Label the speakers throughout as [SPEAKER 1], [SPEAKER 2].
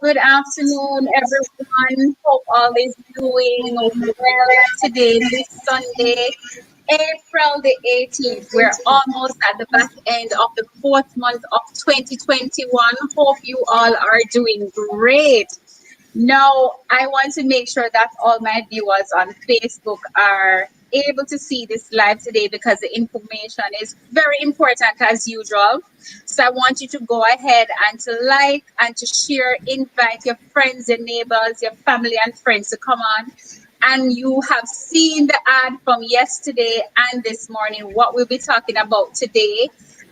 [SPEAKER 1] good afternoon, everyone. Hope all is doing well today, this Sunday, April the 18th. We're almost at the back end of the fourth month of 2021. Hope you all are doing great. Now, I want to make sure that all my viewers on Facebook are able to see this live today because the information is very important as usual. So I want you to go ahead and to like and to share, invite your friends, your neighbors, your family and friends to come on. And you have seen the ad from yesterday and this morning, what we'll be talking about today.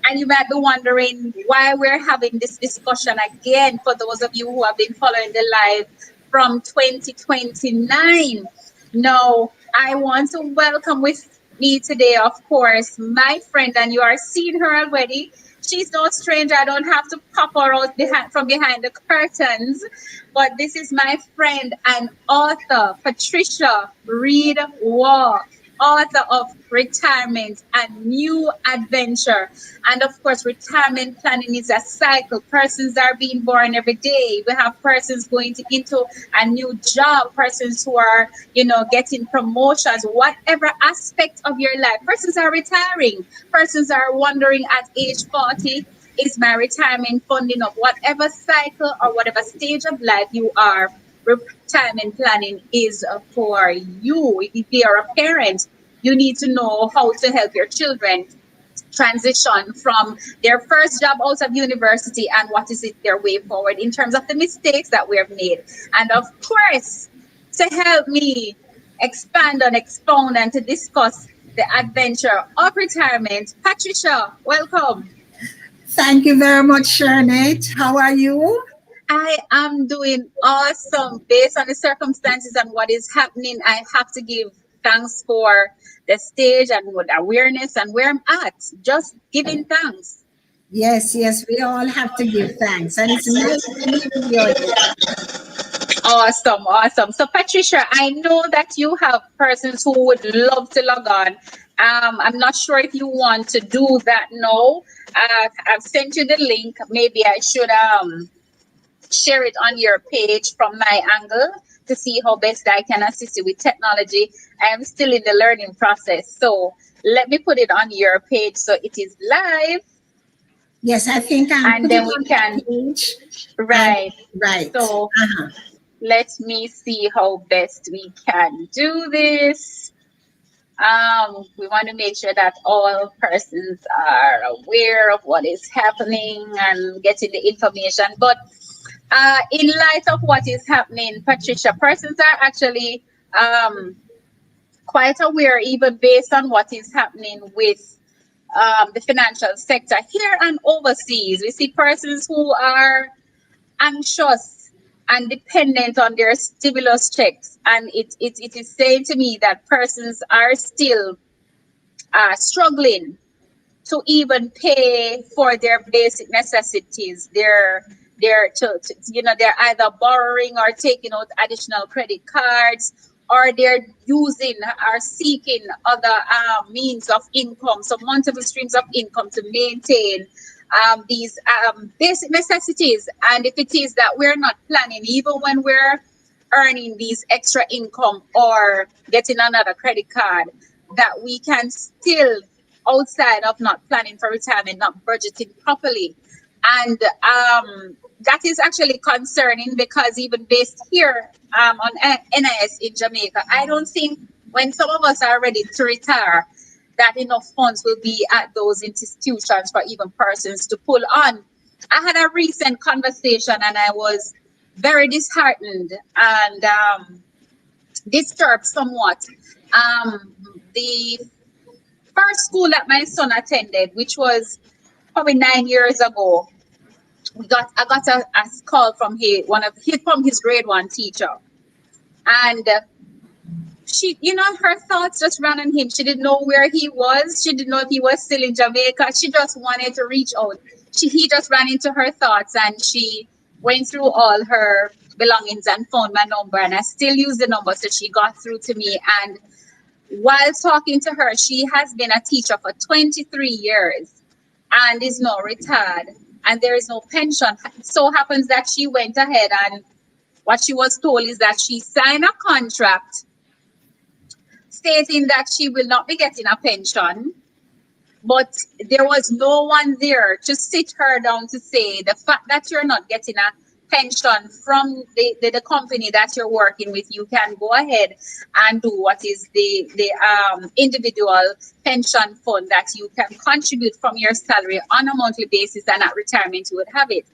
[SPEAKER 1] And you might be wondering why we're having this discussion again for those of you who have been following the live from 2029. Now, I want to welcome with me today, of course, my friend, and you are seeing her already. She's no stranger. I don't have to pop her out from behind the curtains. But this is my friend and author, Patricia Reed Wall, author of Retirement and New Adventure. And of course, retirement planning is a cycle. Persons are being born every day. We have persons going into a new job, persons who are, getting promotions, whatever aspect of your life. Persons are retiring. Persons are wondering at age 40, is my retirement funding up? Whatever cycle or whatever stage of life you are, retirement planning is for you. If you are a parent, you need to know how to help your children transition from their first job out of university and what is it their way forward in terms of the mistakes that we have made. And of course, to help me expand and expound and to discuss the adventure of retirement, Patricia, welcome.
[SPEAKER 2] Thank you very much, Shernette. How are you?
[SPEAKER 1] I am doing awesome based on the circumstances and what is happening. I have to give thanks for the stage and with awareness and where I'm at. Just giving thanks.
[SPEAKER 2] Yes, we all have to give thanks. And it's nice to meet you.
[SPEAKER 1] Awesome. So, Patricia, I know that you have persons who would love to log on. I'm not sure if you want to do that now. I've sent you the link. Maybe I should share it on your page from my angle to see how best I can assist you with technology. I am still in the learning process. So let me put it on your page so it is live.
[SPEAKER 2] Yes, I think
[SPEAKER 1] and then we can
[SPEAKER 2] page.
[SPEAKER 1] Right.
[SPEAKER 2] Right.
[SPEAKER 1] So let me see how best we can do this. We want to make sure that all persons are aware of what is happening and getting the information. But in light of what is happening, Patricia, persons are actually quite aware, even based on what is happening with the financial sector here and overseas. We see persons who are anxious and dependent on their stimulus checks. And it is saying to me that persons are still struggling to even pay for their basic necessities. They're either borrowing or taking out additional credit cards, or they're using or seeking other means of income, so multiple streams of income to maintain these basic necessities. And if it is that we're not planning, even when we're earning these extra income or getting another credit card, that we can still, outside of not planning for retirement, not budgeting properly. And that is actually concerning because even based here on NIS in Jamaica, I don't think when some of us are ready to retire, that enough funds will be at those institutions for even persons to pull on. I had a recent conversation and I was very disheartened and disturbed somewhat. The first school that my son attended, which was probably 9 years ago, I got a call from his grade one teacher, and she, her thoughts just ran on him. She didn't know where he was. She didn't know if he was still in Jamaica. She just wanted to reach out. He just ran into her thoughts, and she went through all her belongings and found my number, and I still use the number, so she got through to me. And while talking to her, she has been a teacher for 23 years and is now retired. and there is no pension. It so happens that she went ahead, and what she was told is that she signed a contract stating that she will not be getting a pension, but there was no one there to sit her down to say the fact that you're not getting a pension from the company that you're working with, you can go ahead and do what is the individual pension fund that you can contribute from your salary on a monthly basis, and at retirement you would have it.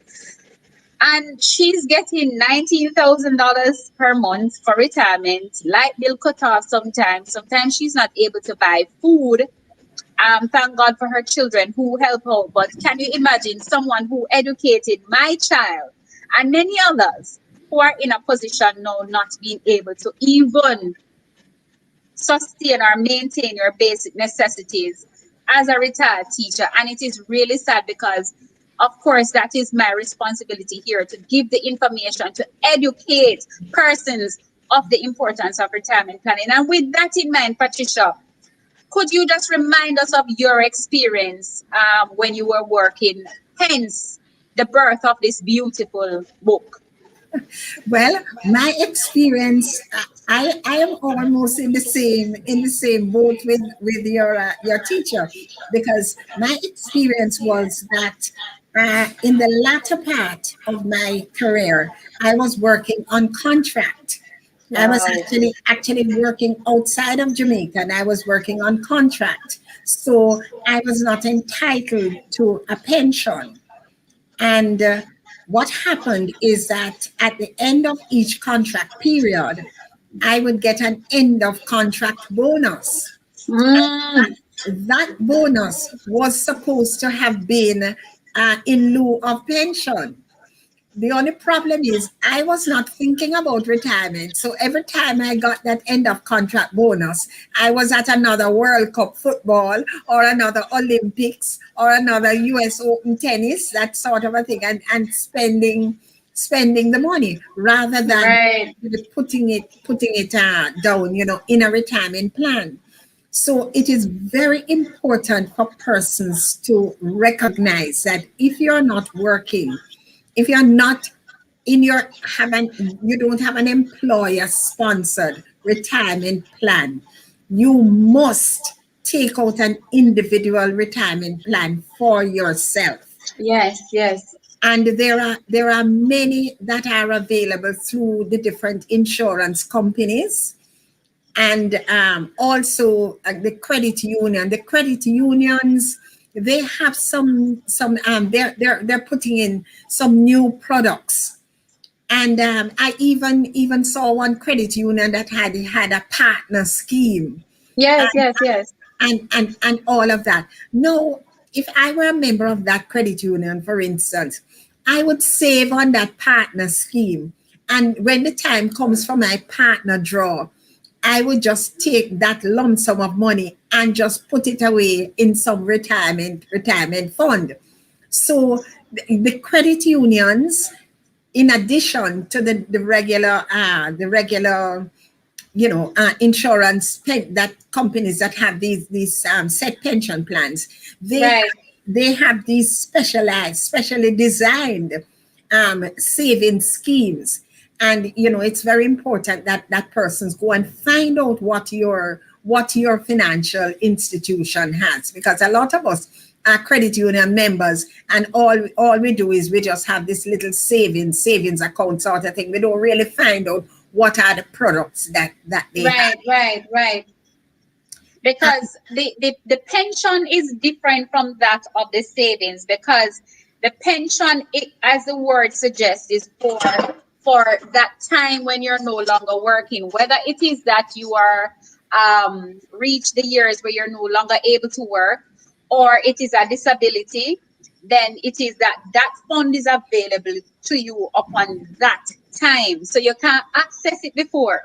[SPEAKER 1] And she's getting $19,000 per month for retirement, light bill cut off sometimes. Sometimes she's not able to buy food. Thank God for her children who help out. But can you imagine someone who educated my child and many others who are in a position now not being able to even sustain or maintain your basic necessities as a retired teacher? And it is really sad because, of course, that is my responsibility here to give the information, to educate persons of the importance of retirement planning. And with that in mind, Patricia, could you just remind us of your experience when you were working, hence the birth of this beautiful book?
[SPEAKER 2] Well, my experience, I am almost in the same boat with your teacher, because my experience was that in the latter part of my career, I was working on contract. I was
[SPEAKER 1] Wow.
[SPEAKER 2] actually working outside of Jamaica, and I was working on contract. So I was not entitled to a pension. And what happened is that at the end of each contract period, I would get an end of contract bonus.
[SPEAKER 1] Mm,
[SPEAKER 2] That bonus was supposed to have been in lieu of pension. The only problem is I was not thinking about retirement. So every time I got that end of contract bonus, I was at another World Cup football or another Olympics or another US Open tennis, that sort of a thing, and spending the money rather than
[SPEAKER 1] right.
[SPEAKER 2] putting it down, in a retirement plan. So it is very important for persons to recognize that if you're not working, if you're not in your haven't you don't have an employer sponsored retirement plan, you must take out an individual retirement plan for yourself.
[SPEAKER 1] Yes, yes.
[SPEAKER 2] And there are many that are available through the different insurance companies, and also the credit unions, they have they're putting in some new products. And I even saw one credit union that had a partner scheme,
[SPEAKER 1] Yes,
[SPEAKER 2] and
[SPEAKER 1] yes, yes.
[SPEAKER 2] all of that. No, if I were a member of that credit union, for instance, I would save on that partner scheme. And when the time comes for my partner draw, I would just take that lump sum of money and just put it away in some retirement fund. So the credit unions, in addition to the regular insurance that companies that have these set pension plans, they
[SPEAKER 1] Right.
[SPEAKER 2] they have these specially designed saving schemes. And it's very important that persons go and find out what your financial institution has, because a lot of us are credit union members, and all we do is we just have this little savings account sort of thing. We don't really find out what are the products that they have.
[SPEAKER 1] Right, right, right. Because the pension is different from that of the savings, because the pension, as the word suggests, is for that time when you're no longer working, whether it is that you are reach the years where you're no longer able to work, or it is a disability, then it is that fund is available to you upon that time, so you can't access it before.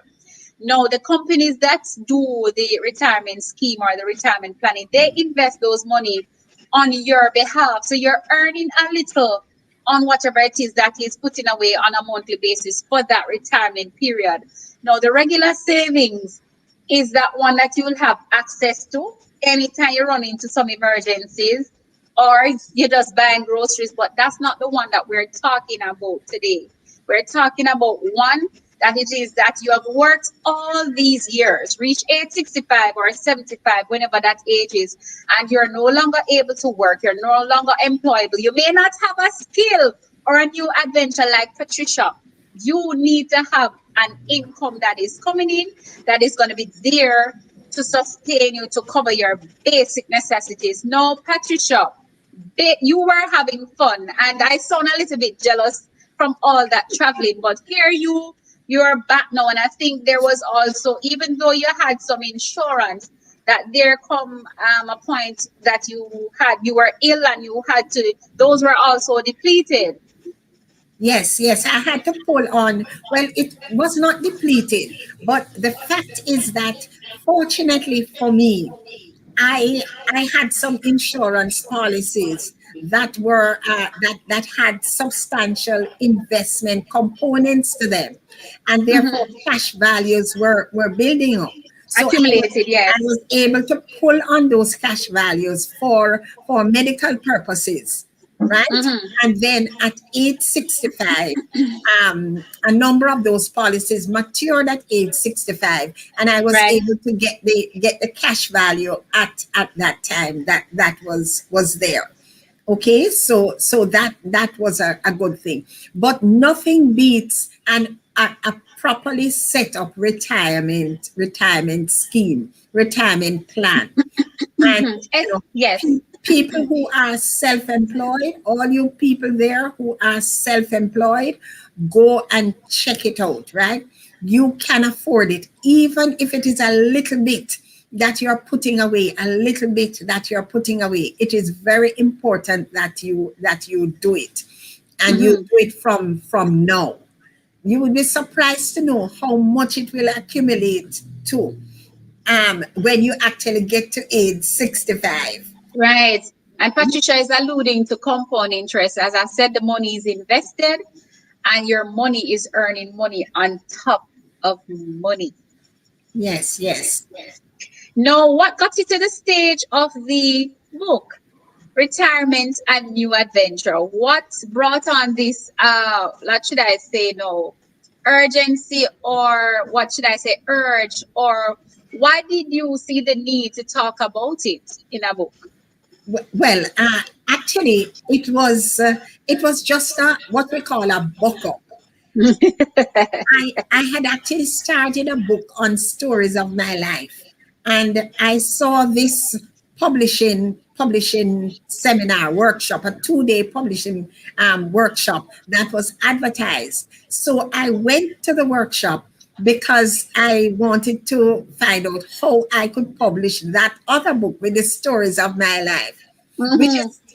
[SPEAKER 1] No, the companies that do the retirement scheme or the retirement planning, they invest those money on your behalf. So you're earning a little on whatever it is that is putting away on a monthly basis for that retirement period. Now, the regular savings is that one that you will have access to anytime you run into some emergencies. or you're just buying groceries. But that's not the one that we're talking about today. We're talking about one that it is that you have worked all these years, reach age 65 or 75, whenever that age is, and you're no longer able to work, you're no longer employable. You may not have a skill or a new adventure like Patricia. You need to have an income that is coming in, that is going to be there to sustain you, to cover your basic necessities. No, Patricia, you were having fun, and I sound a little bit jealous from all that traveling. But here you're back now, and I think there was also, even though you had some insurance, that there come a point that you were ill and you had to. Those were also depleted.
[SPEAKER 2] Yes, yes, I had to pull on. Well, it was not depleted, but the fact is that fortunately for me, I had some insurance policies that were that had substantial investment components to them, and therefore
[SPEAKER 1] Mhm.
[SPEAKER 2] cash values were building up. So
[SPEAKER 1] Accumulated,
[SPEAKER 2] I
[SPEAKER 1] yes.
[SPEAKER 2] was able to pull on those cash values for medical purposes, right?
[SPEAKER 1] Hmm.
[SPEAKER 2] And then at age 65, a number of those policies matured at age 65, and I was
[SPEAKER 1] Right.
[SPEAKER 2] able to get the cash value at that time that was there. Okay, so that was a good thing, but nothing beats a properly set up retirement scheme, retirement plan. And
[SPEAKER 1] Hmm. Yes.
[SPEAKER 2] people who are self-employed, all you people there who are self-employed, go and check it out, right? You can afford it, even if it is a little bit that you're putting away, a little bit that you're putting away. It is very important that you do it, and you
[SPEAKER 1] Hmm.
[SPEAKER 2] do it from now. You would be surprised to know how much it will accumulate to when you actually get to age 65.
[SPEAKER 1] Right. And Patricia is alluding to compound interest. As I said, the money is invested and your money is earning money on top of money.
[SPEAKER 2] Yes, yes.
[SPEAKER 1] Now, what got you to the stage of the book, Retirement and New Adventure? What brought on this, what should I say, no, urgency, or what should I say, urge, or why did you see the need to talk about it in a book?
[SPEAKER 2] Well, actually, it was just what we call a book up. I had actually started a book on stories of my life, and I saw this publishing seminar workshop, a 2-day publishing workshop that was advertised. So I went to the workshop because I wanted to find out how I could publish that other book with the stories of my life,
[SPEAKER 1] Hmm.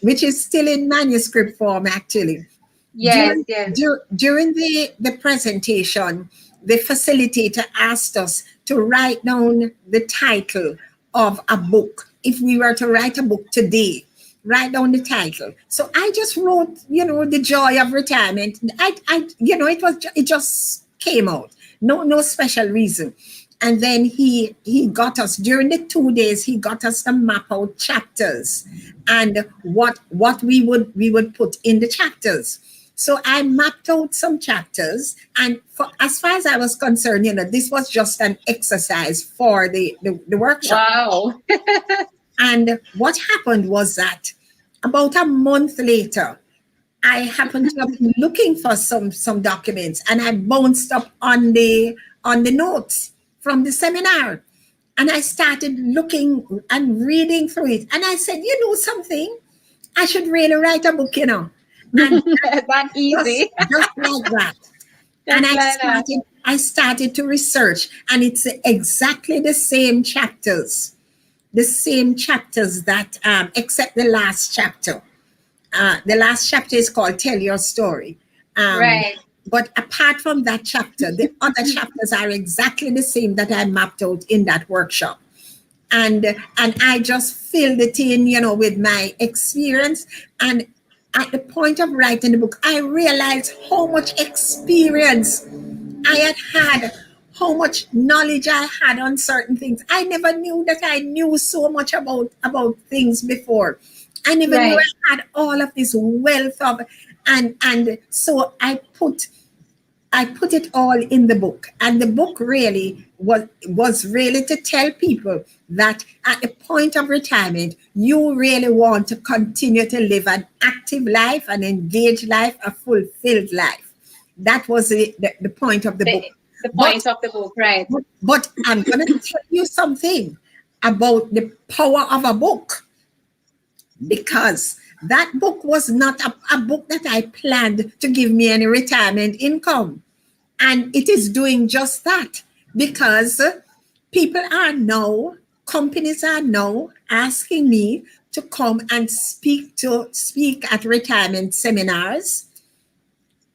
[SPEAKER 2] which is still in manuscript form actually.
[SPEAKER 1] Yes,
[SPEAKER 2] During
[SPEAKER 1] yes.
[SPEAKER 2] during the presentation, the facilitator asked us to write down the title of a book. If we were to write a book today, write down the title. So I just wrote, the joy of retirement. It just came out. No special reason. And then he got us during the 2 days. He got us to map out chapters and what we would put in the chapters. So I mapped out some chapters, and as far as I was concerned, this was just an exercise for the workshop.
[SPEAKER 1] Wow.
[SPEAKER 2] And what happened was that about a month later, I happened to have been looking for some documents, and I bounced up on the notes from the seminar, and I started looking and reading through it, and I said, you know something, I should really write a book, and
[SPEAKER 1] That
[SPEAKER 2] just
[SPEAKER 1] easy.
[SPEAKER 2] just like that. And
[SPEAKER 1] Just like that.
[SPEAKER 2] I started to research, and it's exactly the same chapters that except the last chapter. The last chapter is called Tell Your Story. Um,
[SPEAKER 1] Right.
[SPEAKER 2] but apart from that chapter, the other chapters are exactly the same that I mapped out in that workshop. And I just filled it in, with my experience. And at the point of writing the book, I realized how much experience I had, how much knowledge I had on certain things. I never knew that I knew so much about things before. I never knew
[SPEAKER 1] Right.
[SPEAKER 2] I had all of this wealth of, and so I put it all in the book, and the book really was really to tell people that at the point of retirement, you really want to continue to live an active life, an engaged life, a fulfilled life. That was the point of the
[SPEAKER 1] The
[SPEAKER 2] book.
[SPEAKER 1] the
[SPEAKER 2] But
[SPEAKER 1] point of the book, right?
[SPEAKER 2] but I'm gonna tell you something about the power of a book, because that book was not a book that I planned to give me any retirement income. And it is doing just that, because people are now, companies are now asking me to come and speak at retirement seminars,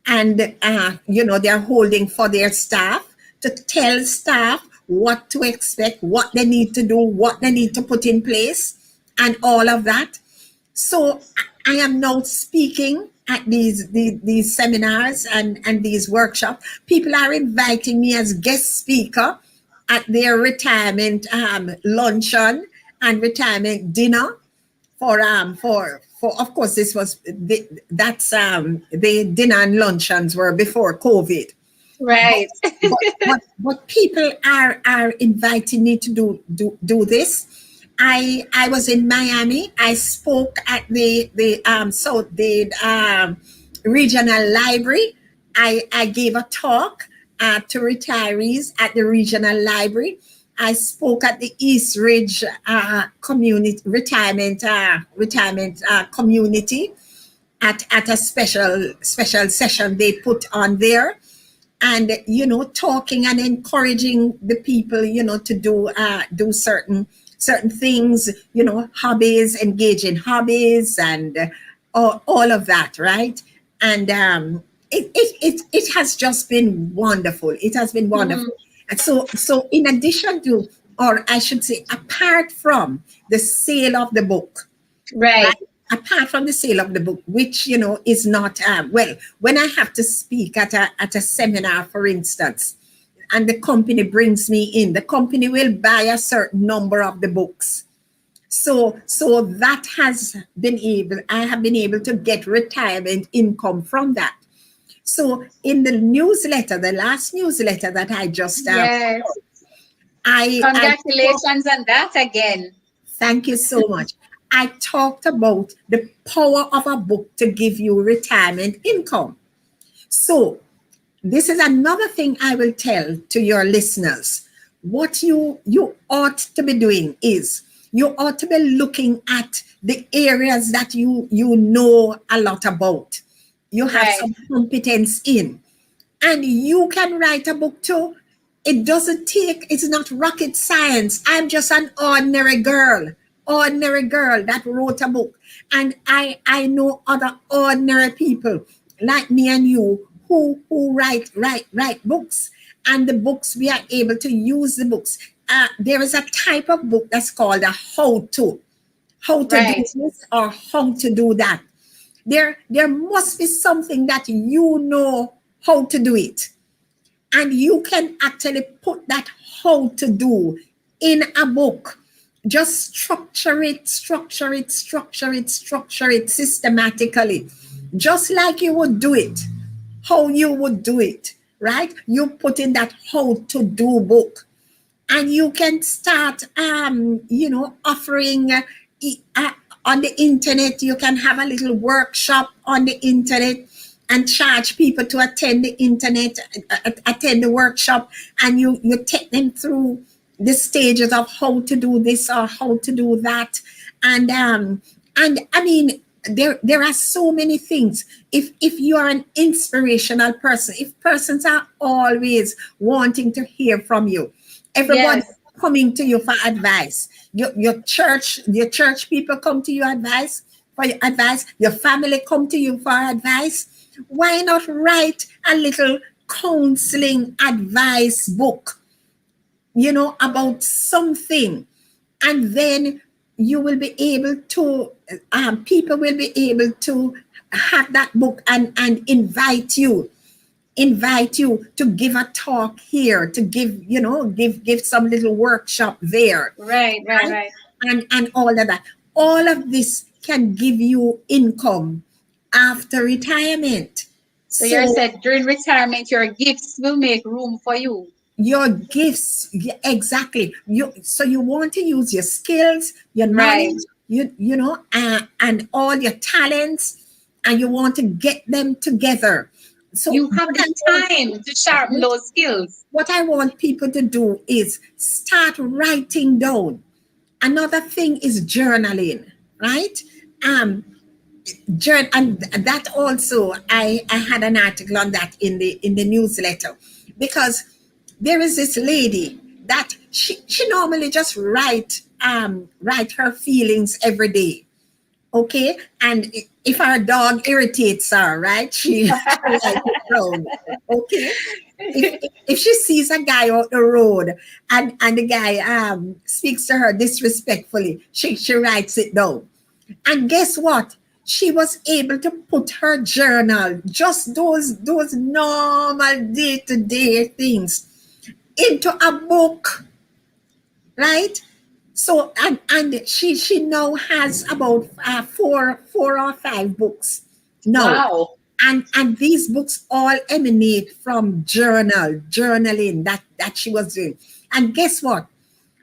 [SPEAKER 2] and they're holding for their staff, to tell staff what to expect, what they need to do, what they need to put in place, and all of that. So I am now speaking at these seminars and these workshops. People are inviting me as guest speaker at their retirement luncheon and retirement dinner for of course, this was the dinner and luncheons were before COVID. But
[SPEAKER 1] Right.
[SPEAKER 2] but people are inviting me to do this. I was in Miami. I spoke at the regional library. I gave a talk to retirees at the regional library. I spoke at the East Ridge community retirement community at a special session they put on there, and talking and encouraging the people to do certain things, hobbies, engage in hobbies, and all of that, right? And it has just been wonderful. It has been
[SPEAKER 1] Mhm.
[SPEAKER 2] wonderful. And so in addition to, or I should say, apart from the sale of the book,
[SPEAKER 1] Right.
[SPEAKER 2] right? Apart from the sale of the book, which is not well, when I have to speak at a seminar, for instance, and the company brings me in, the company will buy a certain number of the books. So that has been able, I have been able to get retirement income from that. So in the newsletter, the last newsletter that I just
[SPEAKER 1] Yes.
[SPEAKER 2] I
[SPEAKER 1] Congratulations on that again.
[SPEAKER 2] thank you so much. I talked about the power of a book to give you retirement income. So, this is another thing I will tell to your listeners. What you ought to be doing is, you ought to be looking at the areas that you know a lot about. You have
[SPEAKER 1] Right.
[SPEAKER 2] some competence in, and you can write a book too. It's not rocket science. I'm just an ordinary girl that wrote a book. And I know other ordinary people like me and you who write books. And the books, we are able to use the books. There is a type of book that's called a how to do
[SPEAKER 1] Right.
[SPEAKER 2] this or how to do that. There must be something that you know how to do it, and you can actually put that how to do in a book. Just structure it systematically, just like you would do it, how you would do it, right? You put in that how to do book, and you can start offering uh, on the internet. You can have a little workshop on the internet and charge people to attend the internet, attend the workshop, and you take them through the stages of how to do this or how to do that. And I mean, there are so many things. If you are an inspirational person, if persons are always wanting to hear from you, everybody
[SPEAKER 1] Yes.
[SPEAKER 2] coming to you for advice. Your church people come to you for your advice. Your family come to you for advice. Why not write a little counseling advice book, about something, and then you will be able to, people will be able to have that book and invite you to give a talk here, to give some little workshop there,
[SPEAKER 1] Right. Right.
[SPEAKER 2] right?
[SPEAKER 1] Right.
[SPEAKER 2] And all of that. All of this can give you income after retirement.
[SPEAKER 1] So you
[SPEAKER 2] So
[SPEAKER 1] said during retirement, your gifts will make room for you.
[SPEAKER 2] your gifts, yeah, exactly. You want to use your skills, your
[SPEAKER 1] Right.
[SPEAKER 2] knowledge, and all your talents, and you want to get them together. So
[SPEAKER 1] You have the time to sharpen those skills.
[SPEAKER 2] what I want people to do is start writing down. Another thing is journaling, right? Um, and that also, I had an article on that in the newsletter, because there is this lady that she normally just write her feelings every day. Okay, and if our dog irritates her, right, she writes it down. Okay, if she sees a guy on the road, and the guy speaks to her disrespectfully, she writes it down. And guess what? She was able to put her journal, just those normal day-to-day things, into a book, right? So and she now has about four or five books now,
[SPEAKER 1] Wow.
[SPEAKER 2] and these books all emanate from journaling that she was doing. And guess what?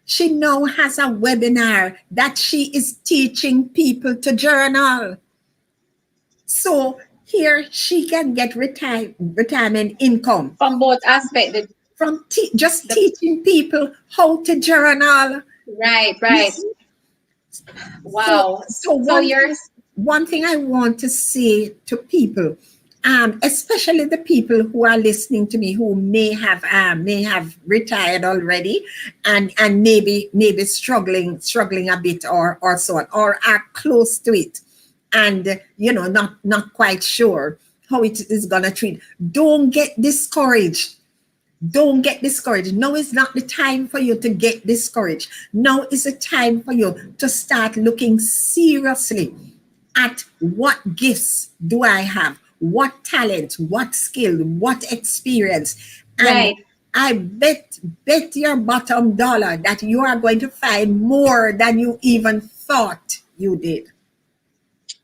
[SPEAKER 2] She now has a webinar that she is teaching people to journal. So here she can get retirement income
[SPEAKER 1] From both aspects.
[SPEAKER 2] from just
[SPEAKER 1] The,
[SPEAKER 2] teaching people how to journal.
[SPEAKER 1] right,
[SPEAKER 2] You
[SPEAKER 1] right.
[SPEAKER 2] see? So,
[SPEAKER 1] Wow.
[SPEAKER 2] so
[SPEAKER 1] So you're
[SPEAKER 2] one thing I want to say to people, especially the people who are listening to me who may have retired already, and maybe struggling a bit, or so on, or are close to it, and not quite sure how it is gonna treat. Don't get discouraged. Don't get discouraged. Now is not the time for you to get discouraged. Now is the time for you to start looking seriously at what gifts do I have, what talent, what skill, what experience. And
[SPEAKER 1] right.
[SPEAKER 2] I bet your bottom dollar that you are going to find more than you even thought you did.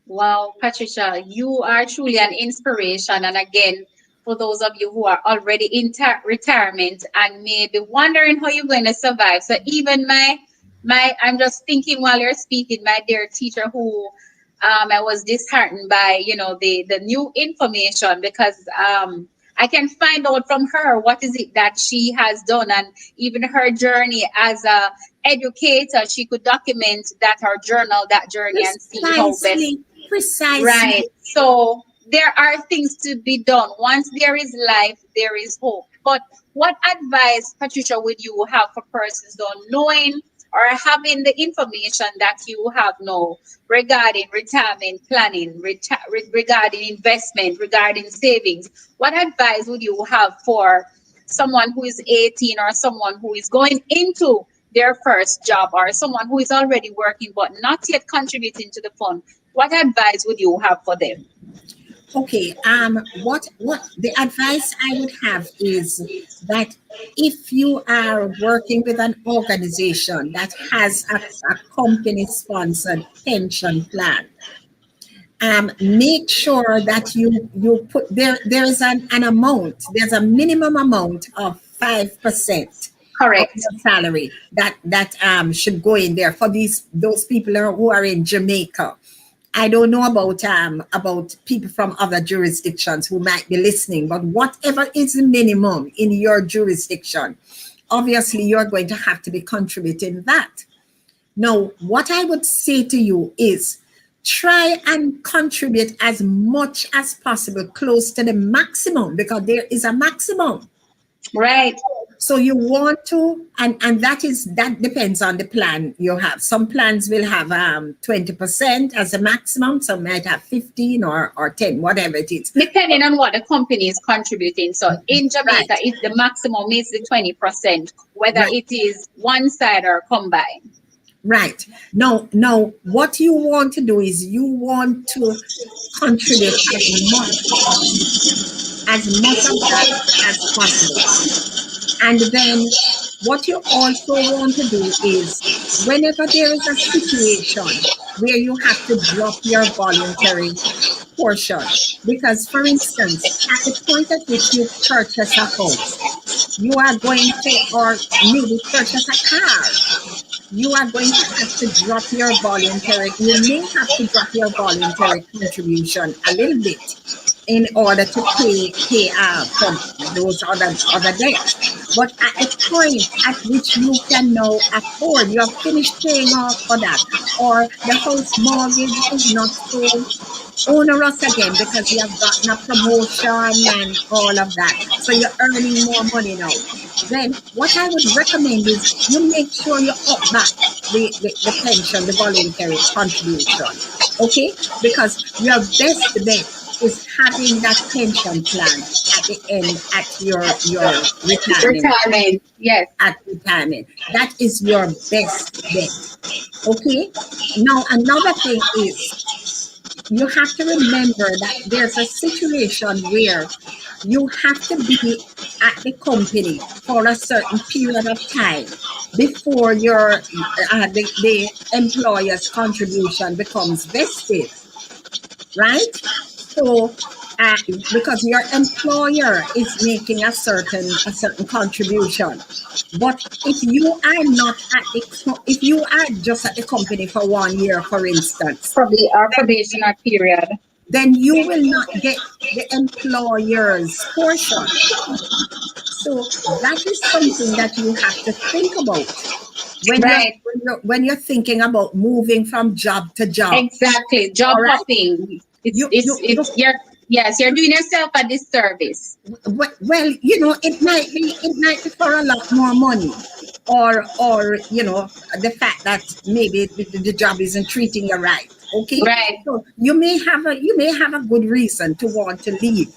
[SPEAKER 1] Wow, Patricia, you are truly an inspiration. And again, for those of you who are already in retirement and may be wondering how you're going to survive. So even I'm just thinking while you're speaking, my dear teacher who I was disheartened by, the new information, because I can find out from her what is it that she has done, and even her journey as a educator, she could document that journey, and see how best.
[SPEAKER 2] Precisely,
[SPEAKER 1] Right.
[SPEAKER 2] precisely.
[SPEAKER 1] So there are things to be done. Once there is life, there is hope. But what advice, Patricia, would you have for persons don't knowing or having the information that you have now regarding retirement planning, regarding investment, regarding savings? What advice would you have for someone who is 18, or someone who is going into their first job, or someone who is already working but not yet contributing to the fund? What advice would you have for them?
[SPEAKER 2] Okay, what the advice I would have is that if you are working with an organization that has a company sponsored pension plan, make sure that you put there is an amount, there's a minimum amount of 5% of
[SPEAKER 1] Correct.
[SPEAKER 2] your salary that should go in there for those people who are in Jamaica. I don't know about people from other jurisdictions who might be listening, but whatever is the minimum in your jurisdiction, obviously you're going to have to be contributing that. Now, what I would say to you is try and contribute as much as possible close to the maximum, because there is a maximum.
[SPEAKER 1] Right.
[SPEAKER 2] So you want to, and that depends on the plan you have. Some plans will have 20% as a maximum, some might have 15 or 10, whatever it is.
[SPEAKER 1] Depending on what the company is contributing. So in Jamaica,
[SPEAKER 2] Right,
[SPEAKER 1] the maximum is the 20%, whether
[SPEAKER 2] right,
[SPEAKER 1] it is one side or combined.
[SPEAKER 2] right. Now, what you want to do is you want to contribute as much of that as possible. And then What you also want to do is whenever there is a situation where you have to drop your voluntary portion, because for instance, at the point at which you purchase a house, you are going to, or maybe purchase a car, you are going to have to drop your voluntary, you may have to drop your voluntary contribution a little bit in order to pay for those other debts. But at the point at which you can now afford, you have finished paying off for that, or the house mortgage is not so onerous again because you have gotten a promotion and all of that. So you're earning more money now. Then what I would recommend is you make sure you up back the pension, the voluntary contribution. Okay? Because your best bet is having that pension plan at the end at your retirement
[SPEAKER 1] Retirement. Yes.
[SPEAKER 2] at retirement. That is your best bet. Okay? Now another thing is you have to remember that there's a situation where you have to be at the company for a certain period of time before the employer's contribution becomes vested, right? So uh, because your employer is making a certain contribution, but if you are not at if you are just at the company for 1 year, for instance,
[SPEAKER 1] Probably our probationary period.
[SPEAKER 2] then you will not get the employer's portion. So that is something that you have to think about when you're
[SPEAKER 1] Right.
[SPEAKER 2] when you're thinking about moving from job to job.
[SPEAKER 1] Exactly. Job
[SPEAKER 2] All right,
[SPEAKER 1] hopping. It's
[SPEAKER 2] you
[SPEAKER 1] it's
[SPEAKER 2] you, you
[SPEAKER 1] it's you're yes, you're doing yourself a disservice.
[SPEAKER 2] well, it might be for a lot more money, or the fact that maybe the job isn't treating you right. Okay,
[SPEAKER 1] Right.
[SPEAKER 2] so you may have a good reason to want to leave.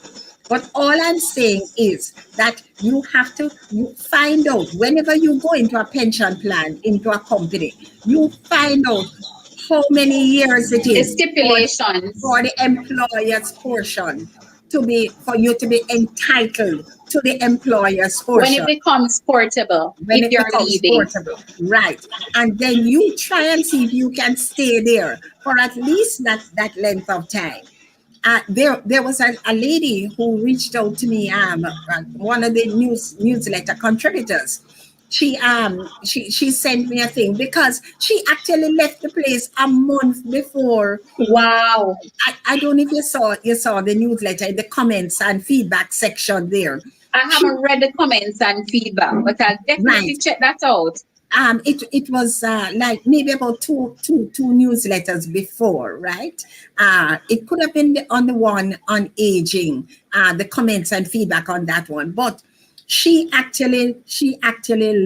[SPEAKER 2] But all I'm saying is that you have to find out whenever you go into a pension plan, into a company, you find out how many years it
[SPEAKER 1] The
[SPEAKER 2] is
[SPEAKER 1] stipulations.
[SPEAKER 2] for the employer's portion for you to be entitled to the employer's
[SPEAKER 1] When it
[SPEAKER 2] portion
[SPEAKER 1] becomes portable,
[SPEAKER 2] when
[SPEAKER 1] if
[SPEAKER 2] it
[SPEAKER 1] you're
[SPEAKER 2] becomes
[SPEAKER 1] leaving.
[SPEAKER 2] portable, right? And then you try and see if you can stay there for at least that length of time. There was a lady who reached out to me, one of the newsletter contributors. She sent me a thing because she actually left the place a month before.
[SPEAKER 1] Wow.
[SPEAKER 2] I don't know if you saw the newsletter in the comments and feedback section there.
[SPEAKER 1] I
[SPEAKER 2] She
[SPEAKER 1] haven't read the comments and feedback, but I'll definitely
[SPEAKER 2] right.
[SPEAKER 1] check that out.
[SPEAKER 2] It was like maybe about two newsletters before, right? It could have been on the one on aging, the comments and feedback on that one. But she actually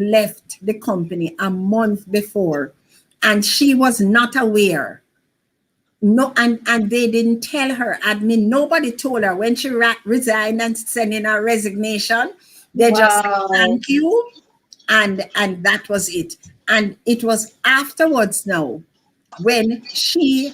[SPEAKER 2] left the company a month before, and she was not aware. No, and they didn't tell her. Admin, nobody told her when she resigned and sent in her resignation. They just said
[SPEAKER 1] Wow.
[SPEAKER 2] thank you, and that was it. And it was afterwards now when she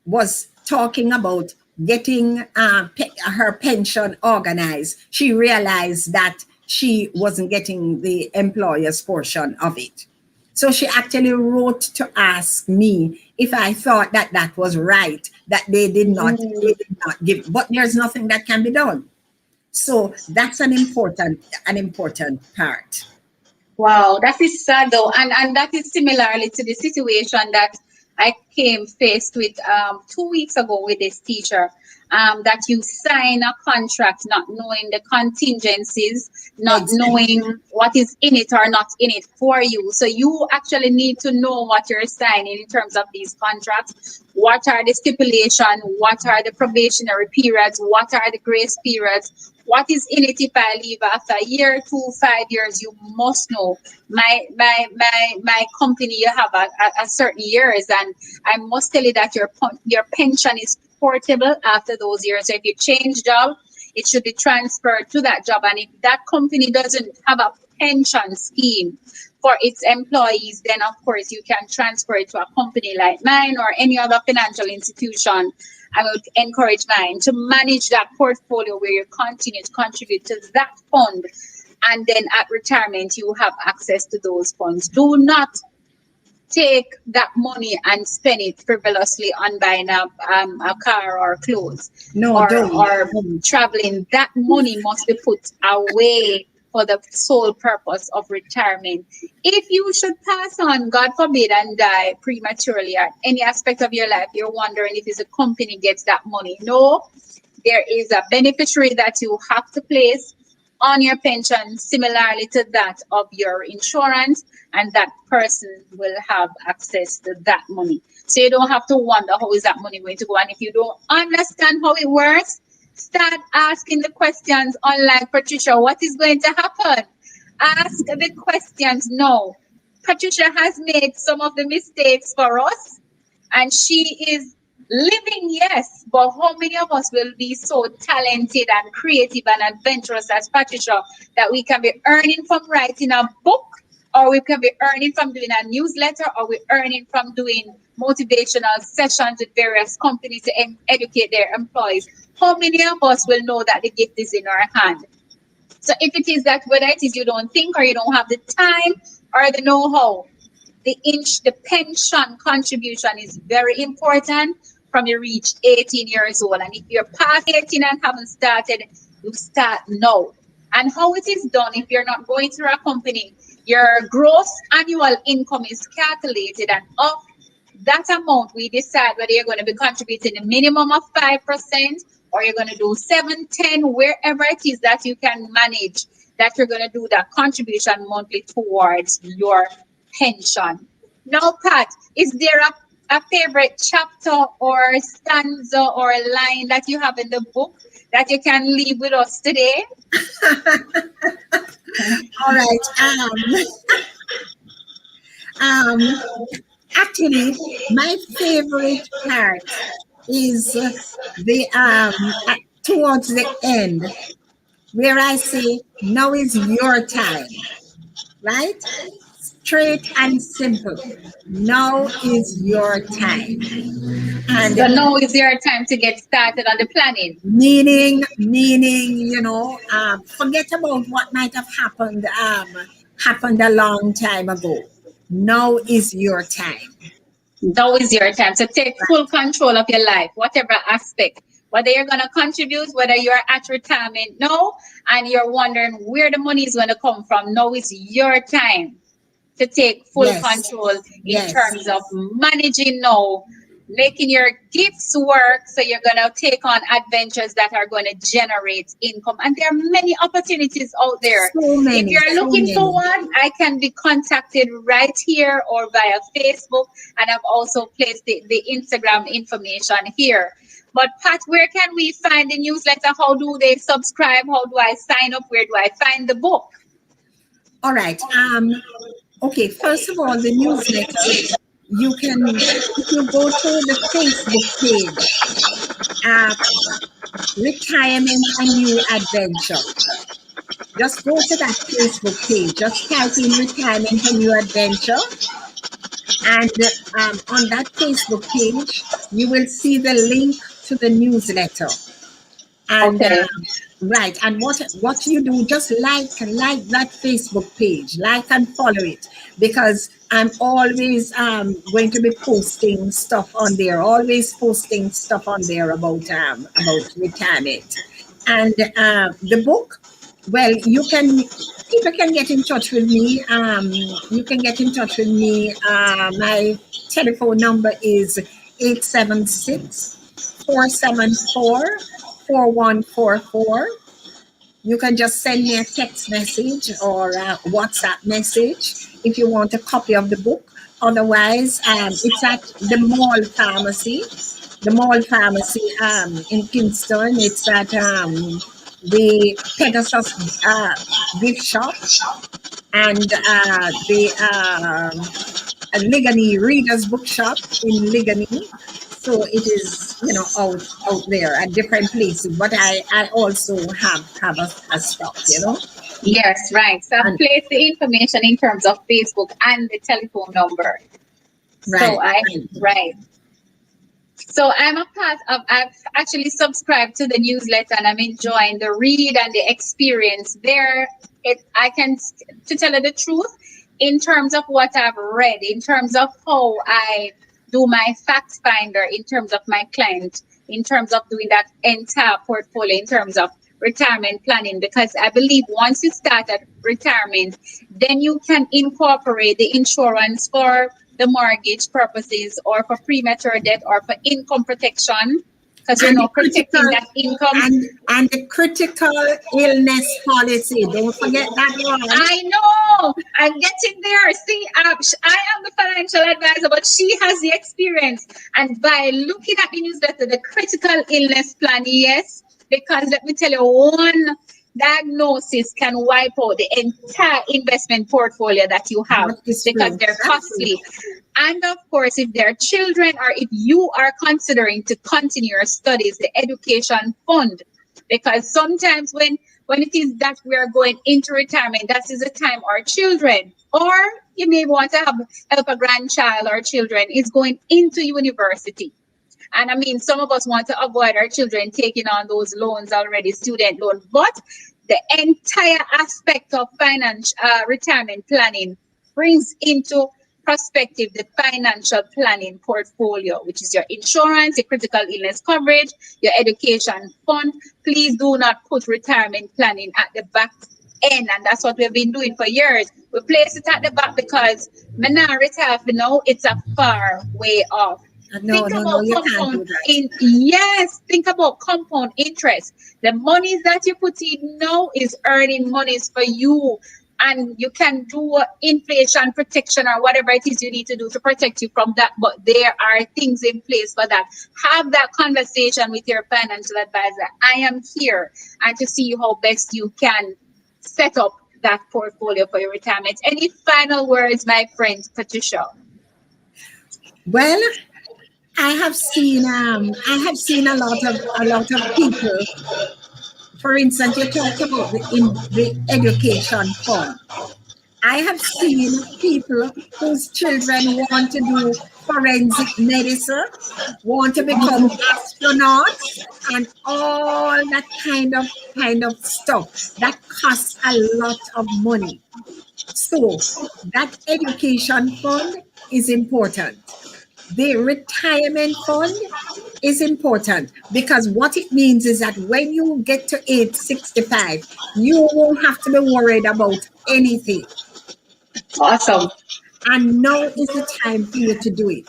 [SPEAKER 2] was talking about getting her pension organized, she realized that she wasn't getting the employer's portion of it. So she actually wrote to ask me if I thought that that was right, that they did not give, but there's nothing that can be done. So that's an important part.
[SPEAKER 1] Wow, that is sad though, and that is similarly to the situation that I came faced with 2 weeks ago with this teacher. That you sign a contract not knowing the contingencies, not
[SPEAKER 2] Exactly.
[SPEAKER 1] knowing what is in it or not in it for you. So you actually need to know what you're signing in terms of these contracts. What are the stipulation? What are the probationary periods? What are the grace periods? What is in it if I leave after a year, 2, 5 years? You must know. My company, you have a certain years, and I must tell you that your pension is portable after those years. So if you change job, it should be transferred to that job. And if that company doesn't have a pension scheme for its employees, then of course you can transfer it to a company like mine or any other financial institution. I would encourage mine to manage that portfolio where you continue to contribute to that fund and then at retirement you have access to those funds. Do not take that money and spend it frivolously on buying a car or clothes
[SPEAKER 2] No,
[SPEAKER 1] or
[SPEAKER 2] don't.
[SPEAKER 1] traveling. That money must be put away for the sole purpose of retirement. If you should pass on, God forbid, and die prematurely at any aspect of your life, you're wondering if it's a company gets that money. No, there is a beneficiary that you have to place on your pension similarly to that of your insurance, and that person will have access to that money. So you don't have to wonder how is that money going to go. And if you don't understand how it works, start asking the questions. Unlike Patricia, what is going to happen? Ask the questions now. Patricia has made some of the mistakes for us, and she is living, yes, but how many of us will be so talented and creative and adventurous as Patricia that we can be earning from writing a book, or we can be earning from doing a newsletter, or we're earning from doing motivational sessions with various companies to educate their employees? How many of us will know that the gift is in our hand? So if it is that, whether it is you don't think or you don't have the time or the know-how, the pension contribution is very important from you reach 18 years old. And if you're past 18 and haven't started, you start now. And how it is done, if you're not going through a company, your gross annual income is calculated, and of that amount, we decide whether you're going to be contributing a minimum of 5% or you're going to do 7, 10, wherever it is that you can manage, that you're going to do that contribution monthly towards your pension. Now, Pat, is there a favorite chapter or stanza or a line that you have in the book that you can leave with us today?
[SPEAKER 2] All right. Um, Actually, my favorite part is the towards the end where I say, "Now is your time," right? Straight and simple. Now is your time, and
[SPEAKER 1] So now is your time to get started on the planning.
[SPEAKER 2] meaning, forget about what might have happened a long time ago. Now is your time.
[SPEAKER 1] Now is your time to take full control of your life, whatever aspect. Whether you're going to contribute, whether you're at retirement now and you're wondering where the money is going to come from, now is your time to take full
[SPEAKER 2] Yes,
[SPEAKER 1] control in
[SPEAKER 2] yes.
[SPEAKER 1] terms of managing now, making your gifts work. So you're going to take on adventures that are going to generate income. And there are many opportunities out there.
[SPEAKER 2] So
[SPEAKER 1] If
[SPEAKER 2] many,
[SPEAKER 1] you're
[SPEAKER 2] so
[SPEAKER 1] looking for
[SPEAKER 2] many.
[SPEAKER 1] one, I can be contacted right here or via Facebook. And I've also placed the Instagram information here. But Pat, where can we find the newsletter? How do they subscribe? How do I sign up? Where do I find the book?
[SPEAKER 2] All right. Okay, first of all, the newsletter, you can, if you go to the Facebook page, uh, Retirement and New Adventure, just go to that Facebook page, just type in Retirement and New Adventure, and on that Facebook page, you will see the link to the newsletter. And
[SPEAKER 1] Okay.
[SPEAKER 2] right, and what you do, just like that Facebook page, like and follow it, because I'm always going to be posting stuff on there, always posting stuff on there about retirement. And the book, well, people can get in touch with me. You can get in touch with me. My telephone number is 876-474-4144. You can just send me a text message or a WhatsApp message if you want a copy of the book. Otherwise, it's at the Mall Pharmacy. The Mall Pharmacy in Kingston. It's at the Pegasus gift shop and the Ligany Readers Bookshop in Ligany. So it is, out there at different places. But I also have a stock.
[SPEAKER 1] Yes, right. So I've
[SPEAKER 2] And
[SPEAKER 1] placed the information in terms of Facebook and the telephone number. So
[SPEAKER 2] right,
[SPEAKER 1] I,
[SPEAKER 2] right.
[SPEAKER 1] right. So I'm a part of, I've actually subscribed to the newsletter and I'm enjoying the read and the experience there. I can, to tell you the truth, in terms of what I've read, in terms of how I do my fact finder, in terms of my client, in terms of doing that entire portfolio, in terms of retirement planning, because I believe once you start at retirement, then you can incorporate the insurance for the mortgage purposes or for premature death or for income protection because you're
[SPEAKER 2] And the
[SPEAKER 1] not
[SPEAKER 2] critical
[SPEAKER 1] protecting that income.
[SPEAKER 2] and the critical illness policy. Don't forget that one.
[SPEAKER 1] I know I'm getting there. See, I am the financial advisor, but she has the experience. And by looking at the newsletter, the critical illness plan, yes, because let me tell you, one diagnosis can wipe out the entire investment portfolio that you have
[SPEAKER 2] That is
[SPEAKER 1] because
[SPEAKER 2] true.
[SPEAKER 1] they're
[SPEAKER 2] That's true.
[SPEAKER 1] costly. And of course, if they're children or if you are considering to continue your studies, the education fund, because sometimes when it is that we are going into retirement, that is the time our children, or you may want to help a grandchild or children is going into university. And I mean, some of us want to avoid our children taking on those loans already, student loan. But the entire aspect of finance, retirement planning brings into perspective the financial planning portfolio, which is your insurance, your critical illness coverage, your education fund. Please do not put retirement planning at the back end. And that's what we've been doing for years. We place it at the back because me now retire for now, it's a far way off.
[SPEAKER 2] No,
[SPEAKER 1] Think
[SPEAKER 2] no, no,
[SPEAKER 1] about
[SPEAKER 2] you can't
[SPEAKER 1] compound
[SPEAKER 2] do that.
[SPEAKER 1] in yes, think about compound interest. The monies that you put in now is earning monies for you. And you can do inflation protection or whatever it is you need to do to protect you from that. But there are things in place for that. Have that conversation with your financial advisor. I am here and to see how best you can set up that portfolio for your retirement. Any final words, my friend Patricia?
[SPEAKER 2] Well, I have seen a lot of people. For instance, you talk about the education fund. I have seen people whose children want to do forensic medicine, want to become astronauts, and all that kind of stuff that costs a lot of money. So that education fund is important. The retirement fund is important because what it means is that when you get to age 65, you won't have to be worried about anything.
[SPEAKER 1] Awesome.
[SPEAKER 2] And now is the time for you to do it.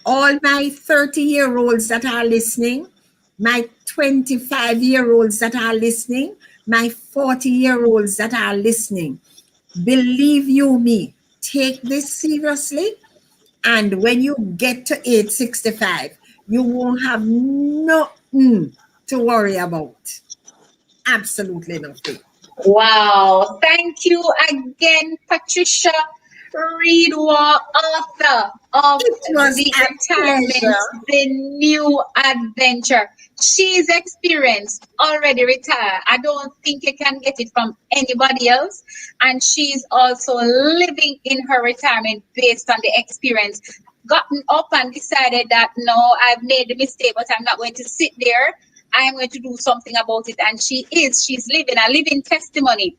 [SPEAKER 2] All my 30-year-olds that are listening, my 25-year-olds that are listening, my 40-year-olds that are listening, believe you me, take this seriously. And when you get to age 65, you won't have nothing to worry about. Absolutely nothing.
[SPEAKER 1] Wow. Thank you again, Patricia Reedwall, author of
[SPEAKER 2] It was
[SPEAKER 1] The
[SPEAKER 2] a
[SPEAKER 1] Retirement,
[SPEAKER 2] pleasure.
[SPEAKER 1] The New Adventure. She's experienced, already retired. I don't think you can get it from anybody else. And she's also living in her retirement based on the experience. Gotten up and decided that no, I've made the mistake, but I'm not going to sit there. I am going to do something about it. And she's living a living testimony.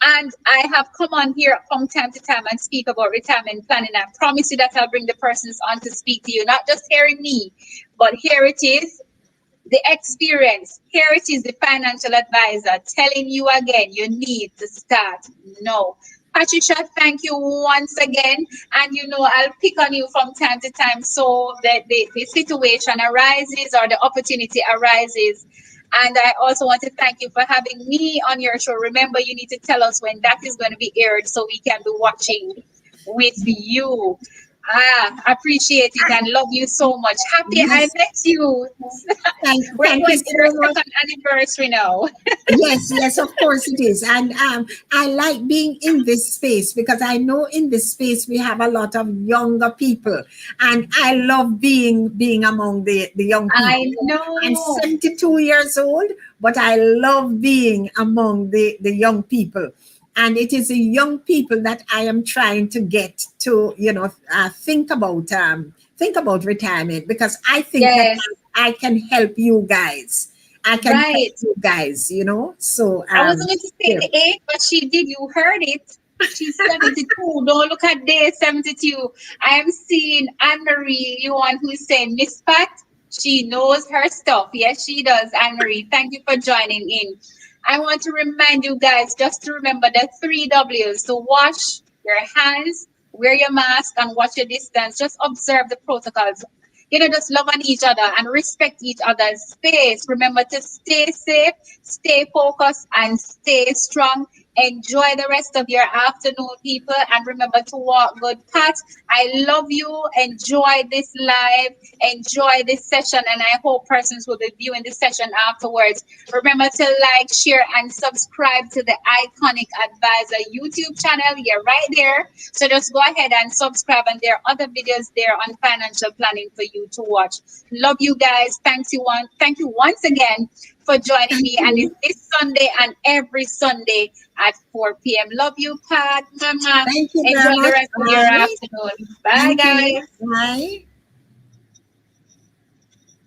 [SPEAKER 1] And I have come on here from time to time and speak about retirement planning. I promise you that I'll bring the persons on to speak to you, not just hearing me, but here it is, the experience. Here it is, the financial advisor telling you again, you need to start now. Patricia, thank you once again. And I'll pick on you from time to time so that the situation arises or the opportunity arises. And I also want to thank you for having me on your show. Remember, you need to tell us when that is going to be aired so we can be watching with you. Appreciate it and love you so much. Happy I
[SPEAKER 2] Yes,
[SPEAKER 1] met you. We're
[SPEAKER 2] thank you
[SPEAKER 1] going to
[SPEAKER 2] so
[SPEAKER 1] our
[SPEAKER 2] much.
[SPEAKER 1] second anniversary now.
[SPEAKER 2] Yes, yes, of course it is. And I like being in this space because I know in this space we have a lot of younger people. And I love being among the young
[SPEAKER 1] I
[SPEAKER 2] people. I'm
[SPEAKER 1] know.
[SPEAKER 2] 72 years old, but I love being among the young people. And it is the young people that I am trying to get to, think about retirement, because I think that
[SPEAKER 1] Yes,
[SPEAKER 2] I can help you guys. I can help
[SPEAKER 1] right.
[SPEAKER 2] you guys, So
[SPEAKER 1] I was going to say
[SPEAKER 2] yeah.
[SPEAKER 1] the eight, but she did. You heard it. She's 72. Don't look at day 72. I am seeing Anne Marie, you one who's saying Miss Pat. She knows her stuff. Yes, she does, Anne Marie. Thank you for joining in. I want to remind you guys just to remember the three W's. So wash your hands, wear your mask, and watch your distance. Just observe the protocols. Just love on each other and respect each other's space. Remember to stay safe, stay focused, and stay strong. Enjoy the rest of your afternoon, people, and remember to walk good paths. I love you. Enjoy this live, enjoy this session, and I hope persons will be viewing this session afterwards. Remember to like, share, and subscribe to the Iconic Advisor YouTube channel. You're right there. So just go ahead and subscribe, and there are other videos there on financial planning for you to watch. Love you guys. Thank you once again for joining
[SPEAKER 2] Thank
[SPEAKER 1] me. And it's
[SPEAKER 2] you.
[SPEAKER 1] this Sunday and every Sunday at 4 p.m. Love you, Pat. Mama.
[SPEAKER 2] Thank you
[SPEAKER 1] Enjoy
[SPEAKER 2] very
[SPEAKER 1] the
[SPEAKER 2] much.
[SPEAKER 1] rest of your
[SPEAKER 2] Bye.
[SPEAKER 1] afternoon. Bye,
[SPEAKER 2] Thank you.
[SPEAKER 1] guys.
[SPEAKER 2] Bye.